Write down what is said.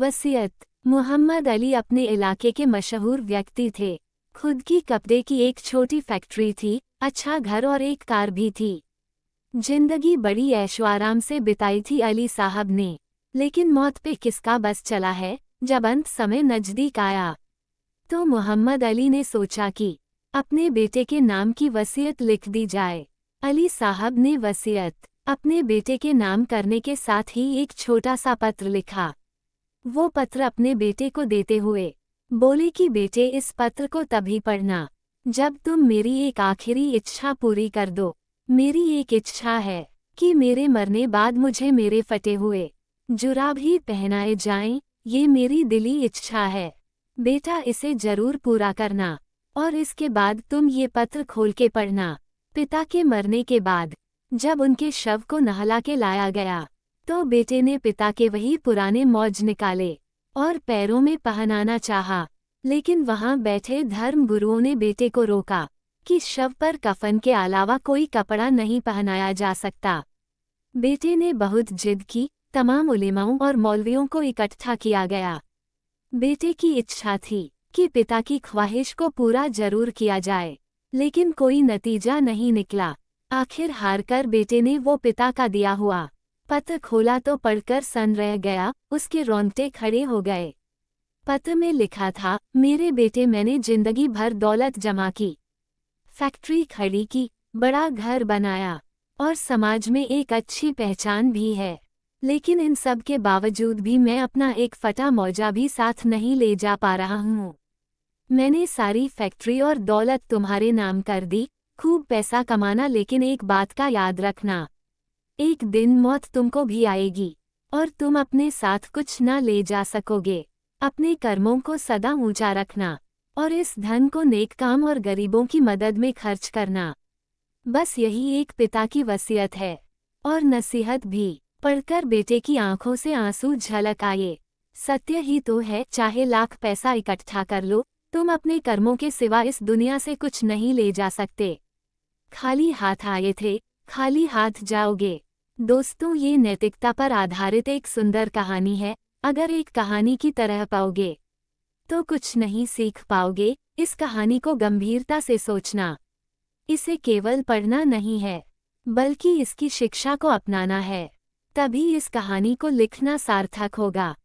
वसीयत। मोहम्मद अली अपने इलाके के मशहूर व्यक्ति थे। खुद की कपड़े की एक छोटी फैक्ट्री थी, अच्छा घर और एक कार भी थी। जिंदगी बड़ी ऐशो-आराम से बिताई थी अली साहब ने। लेकिन मौत पे किसका बस चला है। जब अंत समय नजदीक आया तो मोहम्मद अली ने सोचा कि अपने बेटे के नाम की वसीयत लिख दी जाए। अली साहब ने वसीयत अपने बेटे के नाम करने के साथ ही एक छोटा सा पत्र लिखा। वो पत्र अपने बेटे को देते हुए बोले कि बेटे, इस पत्र को तभी पढ़ना जब तुम मेरी एक आखिरी इच्छा पूरी कर दो। मेरी एक इच्छा है कि मेरे मरने बाद मुझे मेरे फटे हुए जुराब ही पहनाए जाएं। ये मेरी दिली इच्छा है बेटा, इसे जरूर पूरा करना। और इसके बाद तुम ये पत्र खोल के पढ़ना। पिता के मरने के बाद जब उनके शव को नहला के लाया गया तो बेटे ने पिता के वही पुराने मौज निकाले और पैरों में पहनाना चाहा। लेकिन वहां बैठे धर्म गुरुओं ने बेटे को रोका कि शव पर कफन के अलावा कोई कपड़ा नहीं पहनाया जा सकता। बेटे ने बहुत जिद की, तमाम उलेमाओं और मौलवियों को इकट्ठा किया गया। बेटे की इच्छा थी कि पिता की ख्वाहिश को पूरा जरूर किया जाए, लेकिन कोई नतीजा नहीं निकला। आखिर हार कर बेटे ने वो पिता का दिया हुआ पत्र खोला तो पढ़कर सन रह गया, उसके रोंगटे खड़े हो गए। पत्र में लिखा था, मेरे बेटे, मैंने जिंदगी भर दौलत जमा की, फैक्ट्री खड़ी की, बड़ा घर बनाया और समाज में एक अच्छी पहचान भी है। लेकिन इन सब के बावजूद भी मैं अपना एक फटा मौजा भी साथ नहीं ले जा पा रहा हूँ। मैंने सारी फैक्ट्री और दौलत तुम्हारे नाम कर दी, खूब पैसा कमाना, लेकिन एक बात का याद रखना, एक दिन मौत तुमको भी आएगी और तुम अपने साथ कुछ न ले जा सकोगे। अपने कर्मों को सदा ऊंचा रखना और इस धन को नेक काम और गरीबों की मदद में खर्च करना। बस यही एक पिता की वसीयत है और नसीहत भी। पढ़कर बेटे की आंखों से आंसू झलक आए। सत्य ही तो है, चाहे लाख पैसा इकट्ठा कर लो, तुम अपने कर्मों के सिवा इस दुनिया से कुछ नहीं ले जा सकते। खाली हाथ आए थे, खाली हाथ जाओगे। दोस्तों, ये नैतिकता पर आधारित एक सुंदर कहानी है। अगर एक कहानी की तरह पाओगे तो कुछ नहीं सीख पाओगे। इस कहानी को गंभीरता से सोचना। इसे केवल पढ़ना नहीं है, बल्कि इसकी शिक्षा को अपनाना है। तभी इस कहानी को लिखना सार्थक होगा।